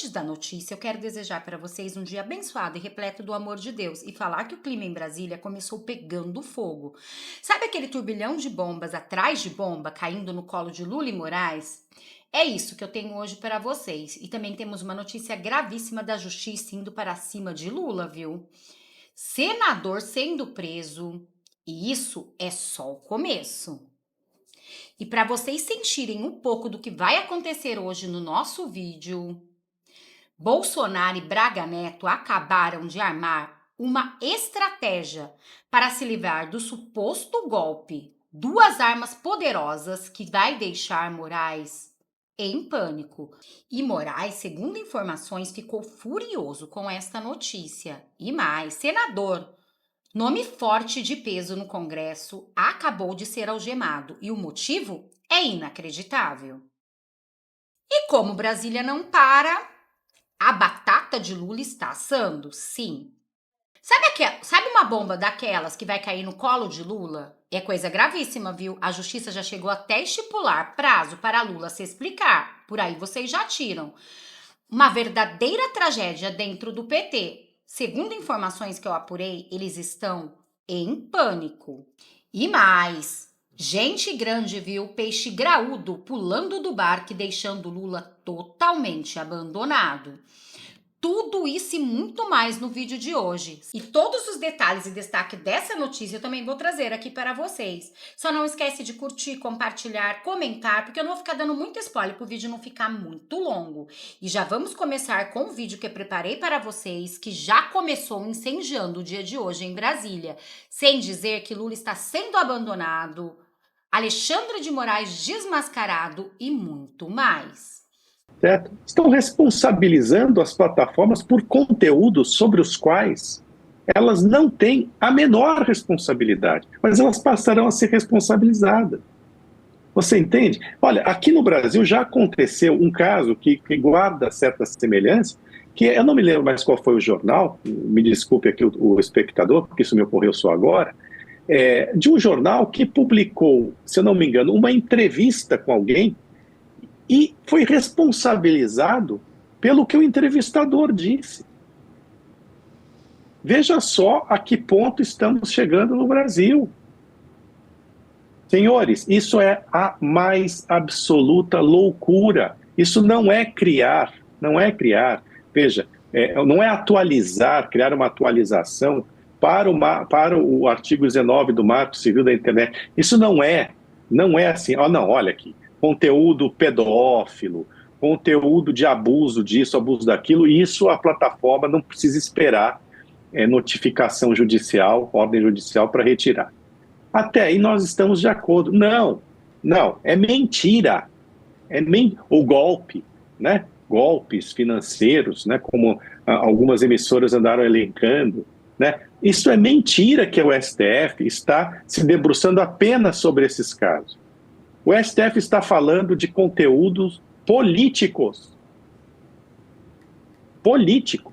antes da notícia, eu quero desejar para vocês um dia abençoado e repleto do amor de Deus e falar que o clima em Brasília começou pegando fogo. Sabe aquele turbilhão de bombas atrás de bomba caindo no colo de Lula e Moraes? É isso que eu tenho hoje para vocês. E também temos uma notícia gravíssima da justiça indo para cima de Lula, viu? Senador sendo preso. E isso é só o começo. E para vocês sentirem um pouco do que vai acontecer hoje no nosso vídeo, Bolsonaro e Braga Neto acabaram de armar uma estratégia para se livrar do suposto golpe. Duas armas poderosas que vai deixar Moraes em pânico. E Moraes, segundo informações, ficou furioso com esta notícia. E mais, senador, nome forte de peso no Congresso, acabou de ser algemado. E o motivo é inacreditável. E como Brasília não para, a batata de Lula está assando? Sim. Sabe uma bomba daquelas que vai cair no colo de Lula? É coisa gravíssima, viu? A justiça já chegou até a estipular prazo para Lula se explicar. Por aí vocês já tiram. Uma verdadeira tragédia dentro do PT. Segundo informações que eu apurei, eles estão em pânico. E mais, gente grande viu peixe graúdo pulando do barco, deixando Lula totalmente abandonado. Tudo isso e muito mais no vídeo de hoje. E todos os detalhes e destaque dessa notícia eu também vou trazer aqui para vocês. Só não esquece de curtir, compartilhar, comentar, porque eu não vou ficar dando muito spoiler para o vídeo não ficar muito longo. E já vamos começar com o vídeo que eu preparei para vocês, que já começou incendiando o dia de hoje em Brasília. Sem dizer que Lula está sendo abandonado, Alexandre de Moraes desmascarado e muito mais. Certo? Estão responsabilizando as plataformas por conteúdos sobre os quais elas não têm a menor responsabilidade, mas elas passarão a ser responsabilizadas. Você entende? Olha, aqui no Brasil já aconteceu um caso que guarda certa semelhança, que eu não me lembro mais qual foi o jornal, me desculpe aqui o espectador, porque isso me ocorreu só agora, de um jornal que publicou, se eu não me engano, uma entrevista com alguém e foi responsabilizado pelo que o entrevistador disse. Veja só a que ponto estamos chegando no Brasil. Senhores, isso é a mais absoluta loucura. Isso não é criar, não é criar. Veja, não é atualizar, criar uma atualização para o artigo 19 do Marco Civil da Internet. Isso não é assim, não, olha aqui, conteúdo pedófilo, conteúdo de abuso disso, abuso daquilo, isso a plataforma não precisa esperar notificação judicial, ordem judicial para retirar. Até aí nós estamos de acordo. Não, é mentira. O golpe, né? Golpes financeiros, né? Como algumas emissoras andaram elencando, né? Isso é mentira que o STF está se debruçando apenas sobre esses casos. O STF está falando de conteúdos políticos. Político,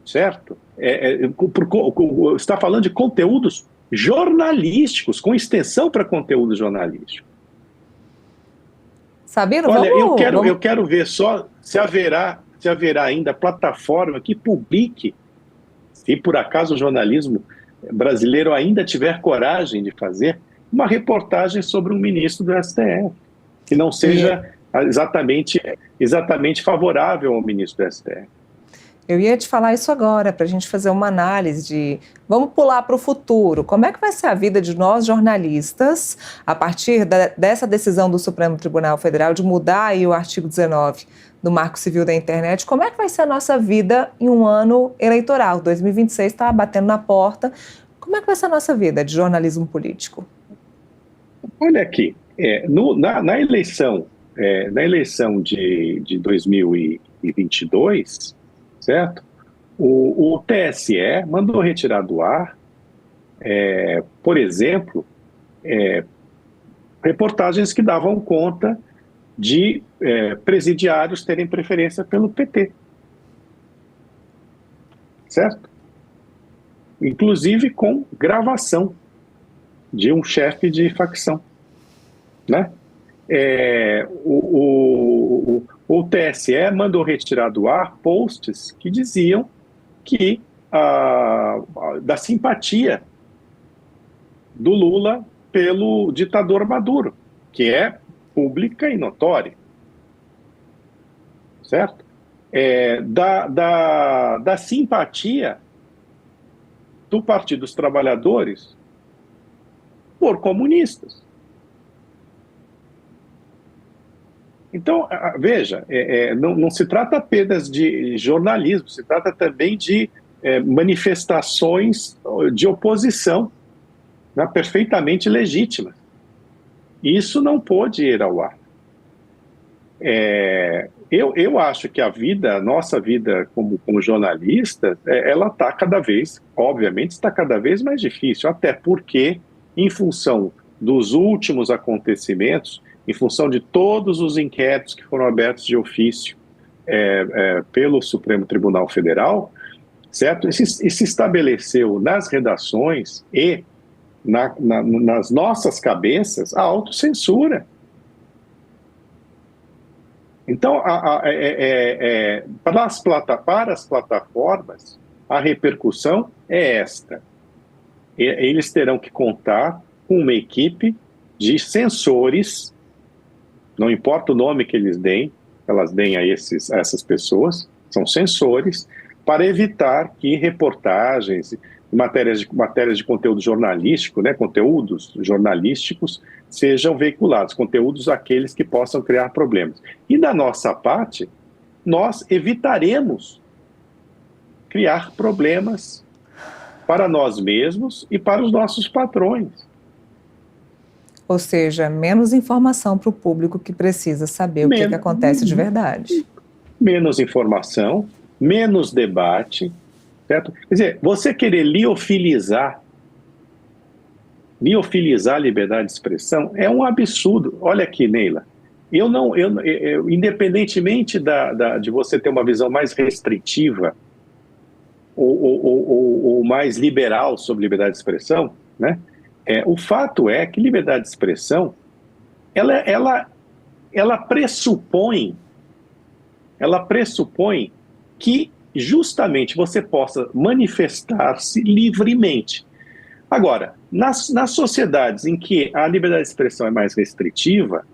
certo? Está falando de conteúdos jornalísticos, com extensão para conteúdo jornalístico. Sabino, olha, eu quero ver só se haverá ainda plataforma que publique, se por acaso o jornalismo brasileiro ainda tiver coragem de fazer, uma reportagem sobre um ministro do STF, que não seja exatamente favorável ao ministro do STF. Eu ia te falar isso agora, para a gente fazer uma análise de... Vamos pular para o futuro. Como é que vai ser a vida de nós, jornalistas, a partir dessa decisão do Supremo Tribunal Federal de mudar aí o artigo 19 do Marco Civil da Internet? Como é que vai ser a nossa vida em um ano eleitoral? 2026 está batendo na porta. Como é que vai ser a nossa vida de jornalismo político? Olha aqui, na eleição de 2022, certo? O TSE mandou retirar do ar, por exemplo, reportagens que davam conta de presidiários terem preferência pelo PT. Certo? Inclusive com gravação de um chefe de facção. Né? O o TSE mandou retirar do ar posts que diziam que da simpatia do Lula pelo ditador Maduro, que é pública e notória, certo? Da simpatia do Partido dos Trabalhadores por comunistas. Então, veja, não se trata apenas de jornalismo, se trata também de manifestações de oposição, né, perfeitamente legítimas. Isso não pôde ir ao ar. Eu acho que a nossa vida como jornalista, ela está obviamente, está cada vez mais difícil, até porque, em função dos últimos acontecimentos, em função de todos os inquéritos que foram abertos de ofício pelo Supremo Tribunal Federal, certo? E se estabeleceu nas redações e nas nossas cabeças a autocensura. Então, para as plataformas, a repercussão é esta. Eles terão que contar com uma equipe de censores, não importa o nome que elas deem a essas pessoas, são censores, para evitar que reportagens, matérias de conteúdo jornalístico, né, conteúdos jornalísticos, sejam veiculados, conteúdos aqueles que possam criar problemas. E da nossa parte, nós evitaremos criar problemas para nós mesmos e para os nossos patrões. Ou seja, menos informação para o público que precisa saber o que acontece de verdade. Menos informação, menos debate, certo? Quer dizer, você querer liofilizar a liberdade de expressão é um absurdo. Olha aqui, Neila, independentemente de você ter uma visão mais restritiva ou mais liberal sobre liberdade de expressão, né? O fato é que liberdade de expressão ela pressupõe que justamente você possa manifestar-se livremente. Agora, nas sociedades em que a liberdade de expressão é mais restritiva,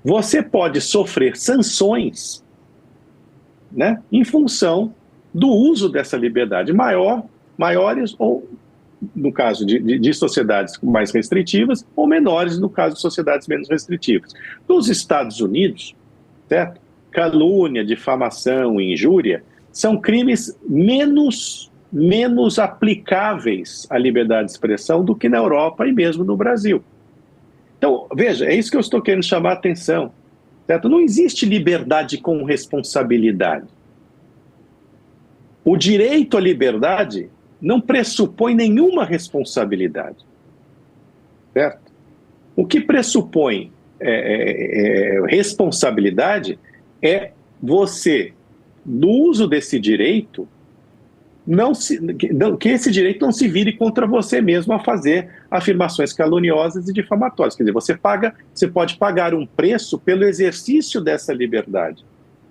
você pode sofrer sanções, né, em função do uso dessa liberdade, maiores ou, no caso de sociedades mais restritivas, ou menores no caso de sociedades menos restritivas. Nos Estados Unidos, certo? Calúnia, difamação e injúria são crimes menos aplicáveis à liberdade de expressão do que na Europa e mesmo no Brasil. Então, veja, é isso que eu estou querendo chamar a atenção, certo? Não existe liberdade com responsabilidade. O direito à liberdade não pressupõe nenhuma responsabilidade, certo? O que pressupõe responsabilidade é você, no uso desse direito, que esse direito não se vire contra você mesmo a fazer afirmações caluniosas e difamatórias. Quer dizer, você pode pagar um preço pelo exercício dessa liberdade,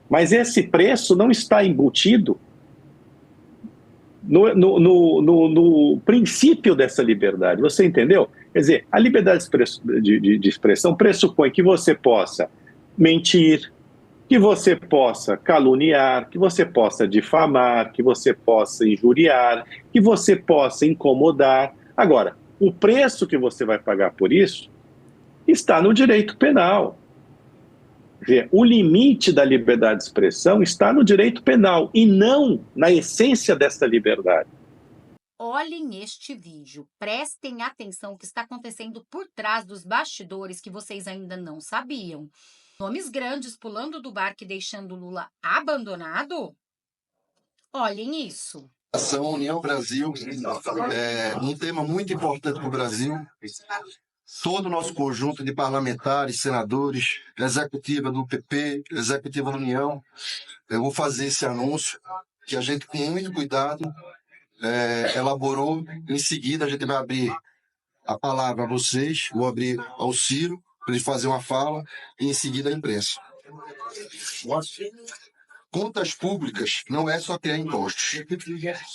mas esse preço não está embutido no princípio dessa liberdade. Você entendeu? Quer dizer, a liberdade de expressão pressupõe que você possa mentir, que você possa caluniar, que você possa difamar, que você possa injuriar, que você possa incomodar. Agora, o preço que você vai pagar por isso está no direito penal. O limite da liberdade de expressão está no direito penal e não na essência dessa liberdade. Olhem este vídeo, prestem atenção o que está acontecendo por trás dos bastidores que vocês ainda não sabiam. Nomes grandes pulando do barco e deixando Lula abandonado? Olhem isso. A União Brasil é um tema muito importante para o Brasil. Todo o nosso conjunto de parlamentares, senadores, executiva do PP, executiva da União, eu vou fazer esse anúncio que a gente, com muito cuidado, elaborou. Em seguida, a gente vai abrir a palavra a vocês, vou abrir ao Ciro, para ele fazer uma fala, e em seguida a imprensa. Contas públicas não é só criar impostos,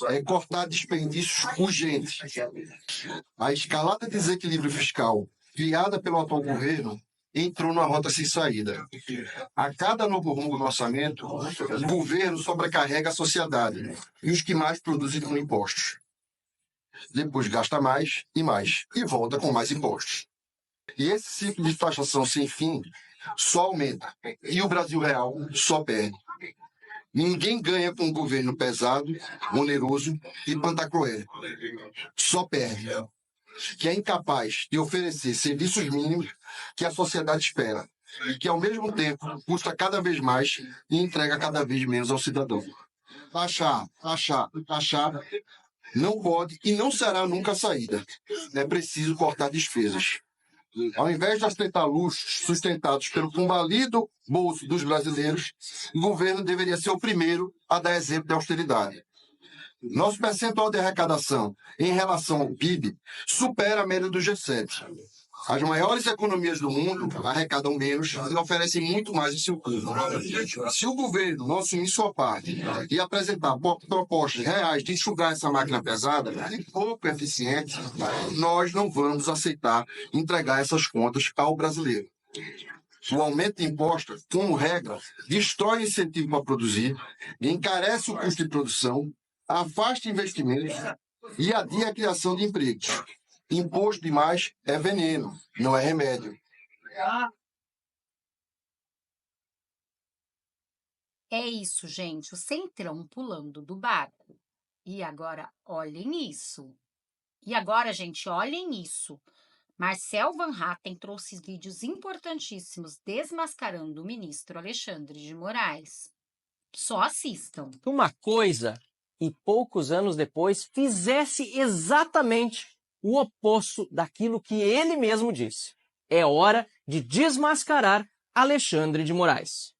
é cortar desperdícios urgentes. A escalada de desequilíbrio fiscal criada pelo atual governo entrou numa rota sem saída. A cada novo rumo do orçamento, o governo sobrecarrega a sociedade e os que mais produzem com impostos. Depois gasta mais e volta com mais impostos. E esse ciclo de taxação sem fim só aumenta e o Brasil real só perde. Ninguém ganha com um governo pesado, oneroso e pantagruélico. Só perde. Que é incapaz de oferecer serviços mínimos que a sociedade espera e que, ao mesmo tempo, custa cada vez mais e entrega cada vez menos ao cidadão. Taxar não pode e não será nunca a saída. É preciso cortar despesas. Ao invés de ostentar luxos sustentados pelo combalido bolso dos brasileiros, o governo deveria ser o primeiro a dar exemplo de austeridade. Nosso percentual de arrecadação em relação ao PIB supera a média do G7. As maiores economias do mundo arrecadam menos e oferecem muito mais em seu custo. Se o governo não assumir sua parte e apresentar propostas reais de enxugar essa máquina pesada e pouco eficiente, nós não vamos aceitar entregar essas contas ao brasileiro. O aumento de impostos, como regra, destrói o incentivo para produzir, encarece o custo de produção, afasta investimentos e adia a criação de empregos. Imposto demais é veneno, não é remédio. É isso, gente, o Centrão pulando do barco. E agora, olhem isso. E agora, gente, olhem isso. Marcel Van Hatten trouxe vídeos importantíssimos desmascarando o ministro Alexandre de Moraes. Só assistam. Uma coisa, e poucos anos depois, fizesse exatamente o oposto daquilo que ele mesmo disse. É hora de desmascarar Alexandre de Moraes.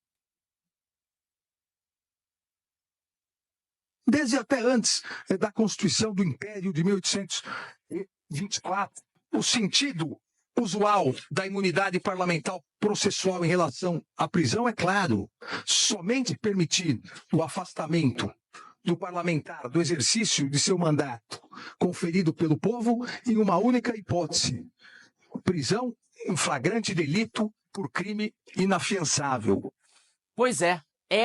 Desde até antes da Constituição do Império de 1824, o sentido usual da imunidade parlamentar processual em relação à prisão é claro. Somente permitir o afastamento do parlamentar do exercício de seu mandato conferido pelo povo em uma única hipótese: prisão em flagrante delito por crime inafiançável. Pois é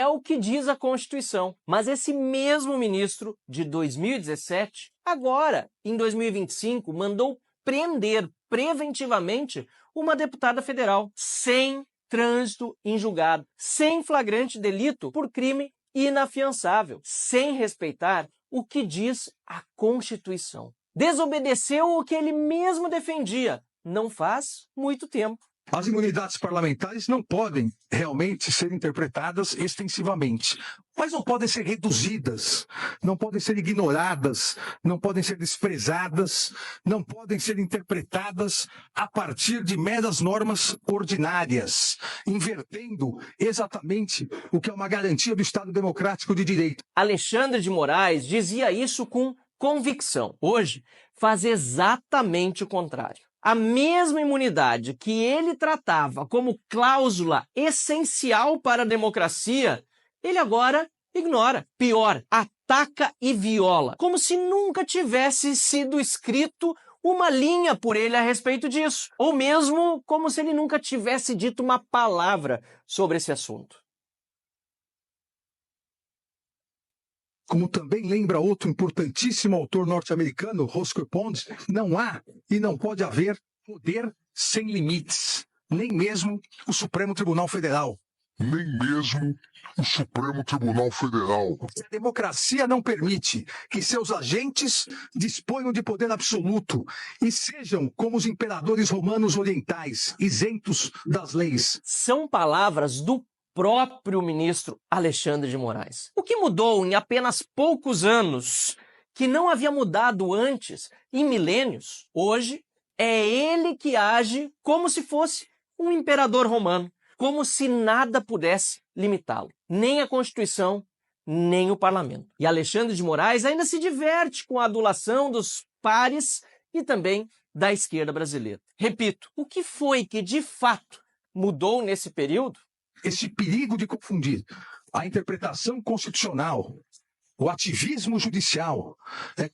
o que diz a Constituição. Mas esse mesmo ministro de 2017, agora, em 2025, mandou prender preventivamente uma deputada federal sem trânsito em julgado, sem flagrante delito por crime inafiançável, sem respeitar o que diz a Constituição. Desobedeceu o que ele mesmo defendia não faz muito tempo. As imunidades parlamentares não podem realmente ser interpretadas extensivamente, mas não podem ser reduzidas, não podem ser ignoradas, não podem ser desprezadas, não podem ser interpretadas a partir de meras normas ordinárias, invertendo exatamente o que é uma garantia do Estado Democrático de Direito. Alexandre de Moraes dizia isso com convicção. Hoje, faz exatamente o contrário. A mesma imunidade que ele tratava como cláusula essencial para a democracia, ele agora ignora. Pior, ataca e viola, como se nunca tivesse sido escrito uma linha por ele a respeito disso, ou mesmo como se ele nunca tivesse dito uma palavra sobre esse assunto. Como também lembra outro importantíssimo autor norte-americano, Roscoe Pond, não há e não pode haver poder sem limites, nem mesmo o Supremo Tribunal Federal. Nem mesmo o Supremo Tribunal Federal. A democracia não permite que seus agentes disponham de poder absoluto e sejam como os imperadores romanos orientais, isentos das leis. São palavras do próprio ministro Alexandre de Moraes. O que mudou em apenas poucos anos, que não havia mudado antes em milênios, hoje é ele que age como se fosse um imperador romano, como se nada pudesse limitá-lo, nem a Constituição, nem o parlamento. E Alexandre de Moraes ainda se diverte com a adulação dos pares e também da esquerda brasileira. Repito, o que foi que de fato mudou nesse período? esse perigo de confundir a interpretação constitucional, o ativismo judicial,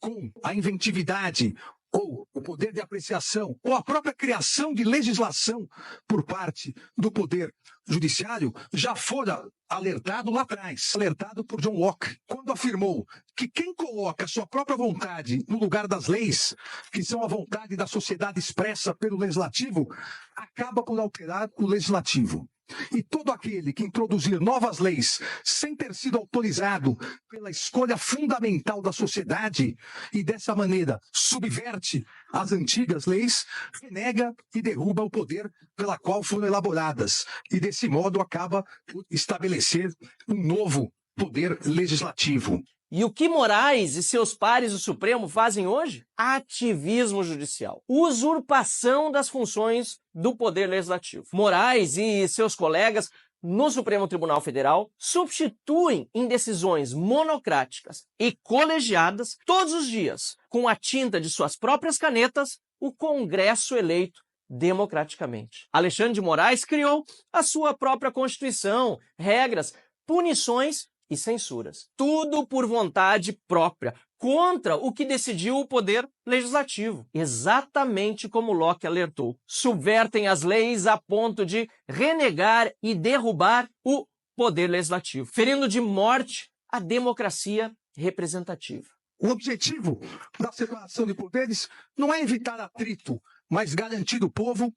com a inventividade ou o poder de apreciação, ou a própria criação de legislação por parte do Poder Judiciário, já fora alertado lá atrás, alertado por John Locke, quando afirmou que quem coloca a sua própria vontade no lugar das leis, que são a vontade da sociedade expressa pelo Legislativo, acaba por alterar o Legislativo. E todo aquele que introduzir novas leis sem ter sido autorizado pela escolha fundamental da sociedade e dessa maneira subverte as antigas leis, renega e derruba o poder pela qual foram elaboradas e desse modo acaba por estabelecer um novo poder legislativo. E o que Moraes e seus pares do Supremo fazem hoje? Ativismo judicial. Usurpação das funções do Poder Legislativo. Moraes e seus colegas no Supremo Tribunal Federal substituem em decisões monocráticas e colegiadas todos os dias, com a tinta de suas próprias canetas, o Congresso eleito democraticamente. Alexandre de Moraes criou a sua própria Constituição, regras, punições e censuras. Tudo por vontade própria, contra o que decidiu o Poder Legislativo. Exatamente como Locke alertou. Subvertem as leis a ponto de renegar e derrubar o Poder Legislativo, ferindo de morte a democracia representativa. O objetivo da separação de poderes não é evitar atrito, mas garantir o povo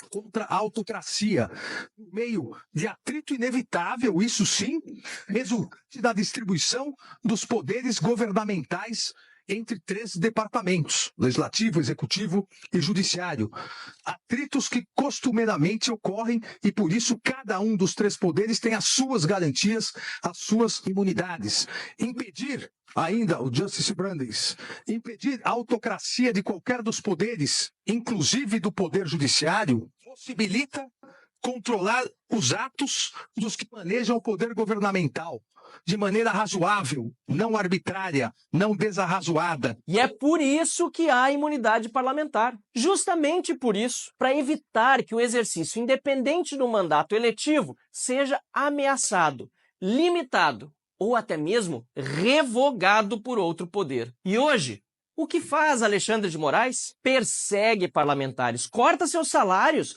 contra a autocracia, no meio de atrito inevitável, isso sim, resultante da distribuição dos poderes governamentais entre 3 departamentos, legislativo, executivo e judiciário. Atritos que costumeiramente ocorrem e por isso cada um dos 3 poderes tem as suas garantias, as suas imunidades. Impedir ainda o Justice Brandeis, impedir a autocracia de qualquer dos poderes, inclusive do Poder Judiciário, possibilita controlar os atos dos que manejam o poder governamental de maneira razoável, não arbitrária, não desarrazoada. E é por isso que há imunidade parlamentar. Justamente por isso, para evitar que o exercício independente do mandato eletivo seja ameaçado, limitado ou até mesmo revogado por outro poder. E hoje, o que faz Alexandre de Moraes? Persegue parlamentares, corta seus salários,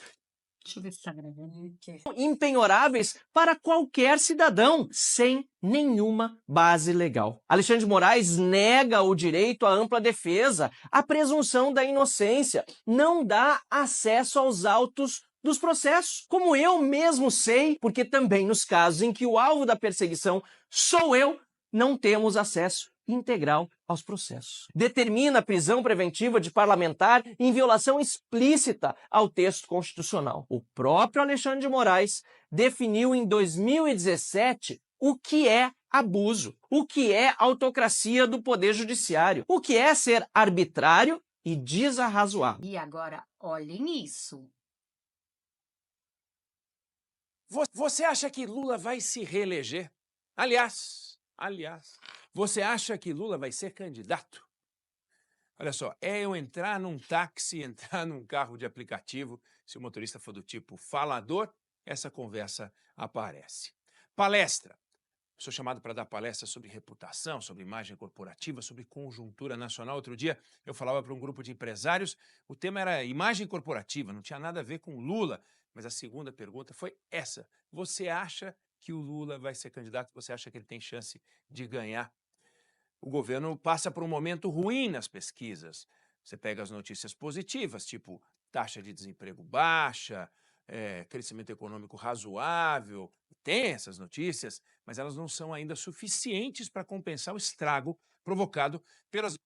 Deixa eu ver se tá gravando aqui. impenhoráveis para qualquer cidadão, sem nenhuma base legal. Alexandre de Moraes nega o direito à ampla defesa, a presunção da inocência, não dá acesso aos autos dos processos, como eu mesmo sei, porque também nos casos em que o alvo da perseguição sou eu, não temos acesso integral aos processos. Determina a prisão preventiva de parlamentar em violação explícita ao texto constitucional. O próprio Alexandre de Moraes definiu em 2017 o que é abuso, o que é autocracia do Poder Judiciário, o que é ser arbitrário e desarrazoável. E agora, olhem isso. Você acha que Lula vai se reeleger? Aliás, você acha que Lula vai ser candidato? Olha só, é eu entrar num táxi, entrar num carro de aplicativo, se o motorista for do tipo falador, essa conversa aparece. Palestra. Sou chamado para dar palestra sobre reputação, sobre imagem corporativa, sobre conjuntura nacional. Outro dia eu falava para um grupo de empresários, o tema era imagem corporativa, não tinha nada a ver com Lula. Mas a segunda pergunta foi essa. Você acha que o Lula vai ser candidato? Você acha que ele tem chance de ganhar? O governo passa por um momento ruim nas pesquisas. Você pega as notícias positivas, tipo taxa de desemprego baixa, crescimento econômico razoável. Tem essas notícias, mas elas não são ainda suficientes para compensar o estrago provocado pelas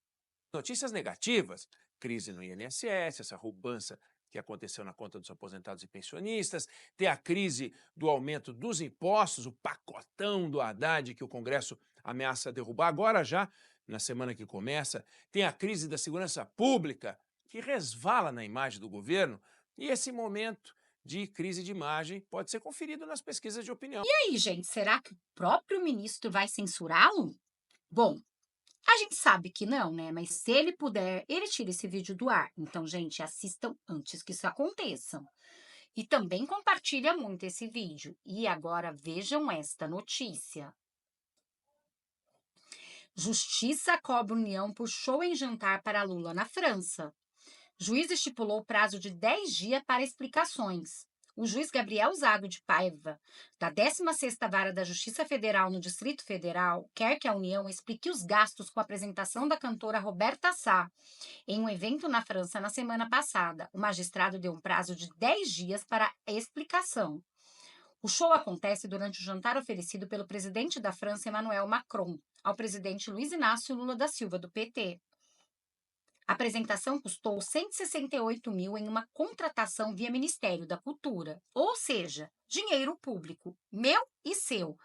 notícias negativas. Crise no INSS, essa roubança que aconteceu na conta dos aposentados e pensionistas, tem a crise do aumento dos impostos, o pacotão do Haddad que o Congresso ameaça derrubar agora já, na semana que começa, tem a crise da segurança pública, que resvala na imagem do governo, e esse momento de crise de imagem pode ser conferido nas pesquisas de opinião. E aí, gente, será que o próprio ministro vai censurá-lo? Bom, a gente sabe que não, né? Mas se ele puder, ele tira esse vídeo do ar. Então, gente, assistam antes que isso aconteça. E também compartilha muito esse vídeo. E agora vejam esta notícia. Justiça cobra União por show em jantar para Lula na França. Juiz estipulou prazo de 10 dias para explicações. O juiz Gabriel Zago de Paiva, da 16ª Vara da Justiça Federal no Distrito Federal, quer que a União explique os gastos com a apresentação da cantora Roberta Sá em um evento na França na semana passada. O magistrado deu um prazo de 10 dias para a explicação. O show acontece durante o jantar oferecido pelo presidente da França, Emmanuel Macron, ao presidente Luiz Inácio Lula da Silva, do PT. A apresentação custou 168 mil em uma contratação via Ministério da Cultura, ou seja, dinheiro público, meu e seu,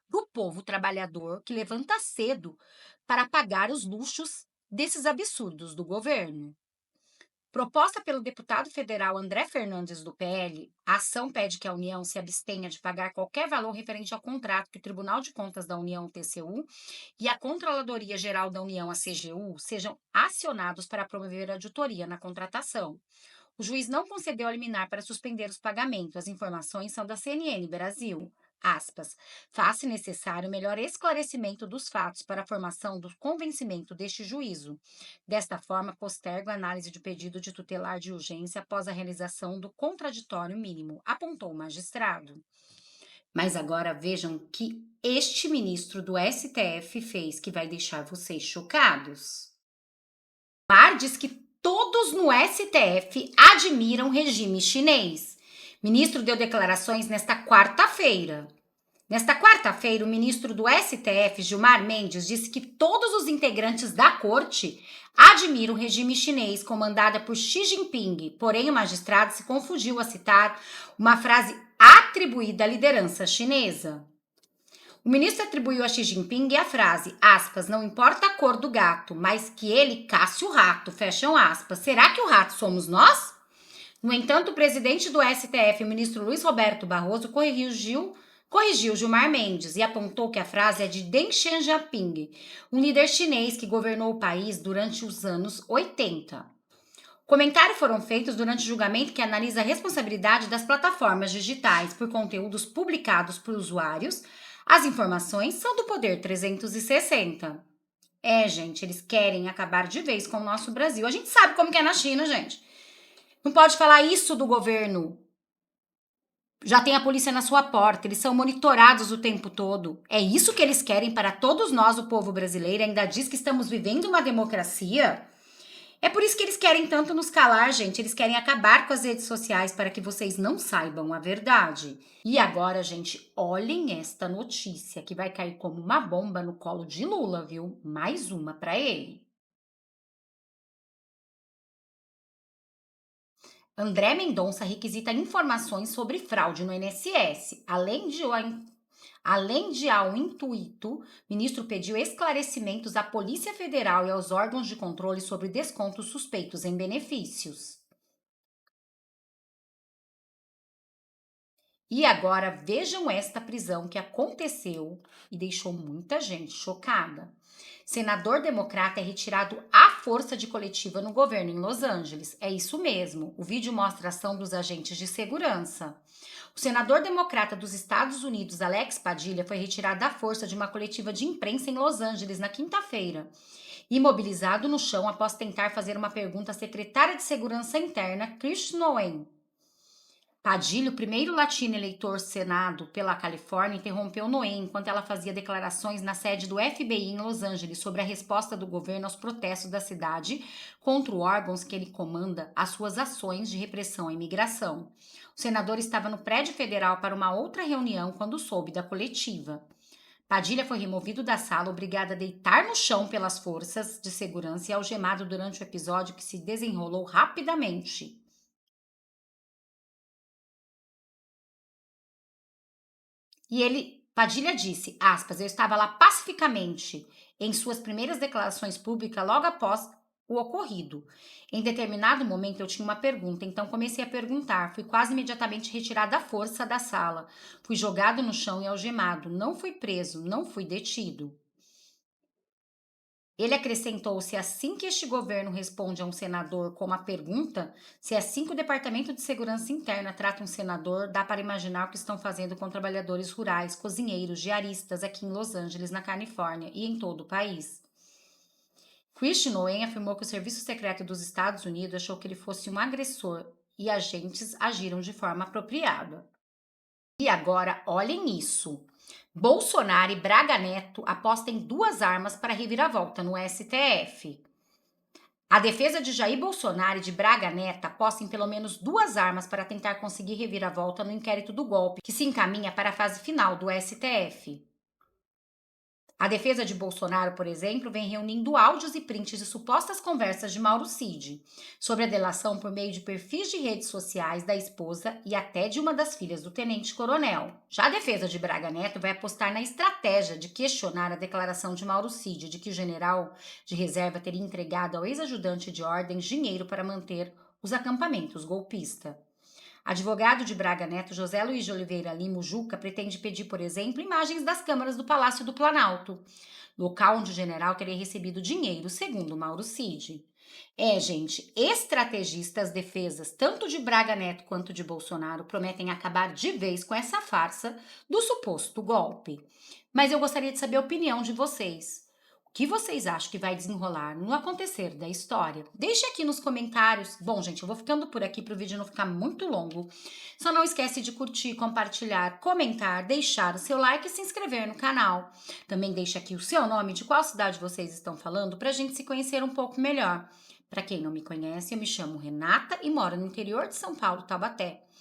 do povo trabalhador que levanta cedo para pagar os luxos desses absurdos do governo. Proposta pelo deputado federal André Fernandes, do PL, a ação pede que a União se abstenha de pagar qualquer valor referente ao contrato que o Tribunal de Contas da União, TCU, e a Controladoria Geral da União, a CGU, sejam acionados para promover a auditoria na contratação. O juiz não concedeu a liminar para suspender os pagamentos. As informações são da CNN Brasil. Aspas, faz-se necessário melhor esclarecimento dos fatos para a formação do convencimento deste juízo. Desta forma, postergo a análise de pedido de tutelar de urgência após a realização do contraditório mínimo, apontou o magistrado. Mas agora vejam o que este ministro do STF fez que vai deixar vocês chocados. O Mar diz que todos no STF admiram o regime chinês. O ministro deu declarações nesta quarta-feira. Nesta quarta-feira, o ministro do STF, Gilmar Mendes, disse que todos os integrantes da corte admiram o regime chinês comandado por Xi Jinping, porém o magistrado se confundiu a citar uma frase atribuída à liderança chinesa. O ministro atribuiu a Xi Jinping a frase, aspas, não importa a cor do gato, mas que ele casse o rato, fecham aspas. Será que o rato somos nós? No entanto, o presidente do STF, o ministro Luiz Roberto Barroso, corrigiu Gilmar Mendes e apontou que a frase é de Deng Xiaoping, um líder chinês que governou o país durante os anos 80. Comentários foram feitos durante o julgamento que analisa a responsabilidade das plataformas digitais por conteúdos publicados por usuários. As informações são do Poder 360. Gente, eles querem acabar de vez com o nosso Brasil. A gente sabe como que é na China, gente. Não pode falar isso do governo. Já tem a polícia na sua porta, eles são monitorados o tempo todo. É isso que eles querem para todos nós, o povo brasileiro, ainda diz que estamos vivendo uma democracia. É por isso que eles querem tanto nos calar, gente. Eles querem acabar com as redes sociais para que vocês não saibam a verdade. E agora, gente, olhem esta notícia que vai cair como uma bomba no colo de Lula, viu? Mais uma para ele. André Mendonça requisita informações sobre fraude no INSS. Além de ao intuito, o ministro pediu esclarecimentos à Polícia Federal e aos órgãos de controle sobre descontos suspeitos em benefícios. E agora vejam esta prisão que aconteceu e deixou muita gente chocada. Senador democrata é retirado à força de coletiva no governo em Los Angeles. É isso mesmo. O vídeo mostra a ação dos agentes de segurança. O senador democrata dos Estados Unidos, Alex Padilha, foi retirado à força de uma coletiva de imprensa em Los Angeles na quinta-feira. Imobilizado no chão após tentar fazer uma pergunta à secretária de Segurança Interna, Chris Noem. Padilha, o primeiro latino eleitor Senado pela Califórnia, interrompeu Noem enquanto ela fazia declarações na sede do FBI em Los Angeles sobre a resposta do governo aos protestos da cidade contra os órgãos que ele comanda às suas ações de repressão à imigração. O senador estava no prédio federal para uma outra reunião quando soube da coletiva. Padilha foi removido da sala, obrigado a deitar no chão pelas forças de segurança e algemado durante o episódio que se desenrolou rapidamente. E Padilha disse, aspas, eu estava lá pacificamente em suas primeiras declarações públicas logo após o ocorrido. Em determinado momento eu tinha uma pergunta, então comecei a perguntar. Fui quase imediatamente retirado à força da sala. Fui jogado no chão e algemado. Não fui preso, não fui detido. Ele acrescentou: se assim que este governo responde a um senador com uma pergunta, se assim que o Departamento de Segurança Interna trata um senador, dá para imaginar o que estão fazendo com trabalhadores rurais, cozinheiros, diaristas aqui em Los Angeles, na Califórnia e em todo o país. Christian Owen afirmou que o Serviço Secreto dos Estados Unidos achou que ele fosse um agressor e agentes agiram de forma apropriada. E agora, olhem isso. Bolsonaro e Braga Neto apostam em 2 armas para reviravolta no STF. A defesa de Jair Bolsonaro e de Braga Neto aposta em pelo menos 2 armas para tentar conseguir reviravolta no inquérito do golpe, que se encaminha para a fase final do STF. A defesa de Bolsonaro, por exemplo, vem reunindo áudios e prints de supostas conversas de Mauro Cid sobre a delação por meio de perfis de redes sociais da esposa e até de uma das filhas do tenente-coronel. Já a defesa de Braga Neto vai apostar na estratégia de questionar a declaração de Mauro Cid de que o general de reserva teria entregado ao ex-ajudante de ordens dinheiro para manter os acampamentos golpistas. Advogado de Braga Neto, José Luiz de Oliveira Lima Juca, pretende pedir, por exemplo, imagens das câmaras do Palácio do Planalto, local onde o general teria recebido dinheiro, segundo Mauro Cid. Gente, estrategistas defesas, tanto de Braga Neto quanto de Bolsonaro, prometem acabar de vez com essa farsa do suposto golpe. Mas eu gostaria de saber a opinião de vocês. O que vocês acham que vai desenrolar no acontecer da história? Deixe aqui nos comentários. Bom, gente, eu vou ficando por aqui para o vídeo não ficar muito longo. Só não esquece de curtir, compartilhar, comentar, deixar o seu like e se inscrever no canal. Também deixe aqui o seu nome, de qual cidade vocês estão falando, para a gente se conhecer um pouco melhor. Para quem não me conhece, eu me chamo Renata e moro no interior de São Paulo, Taubaté.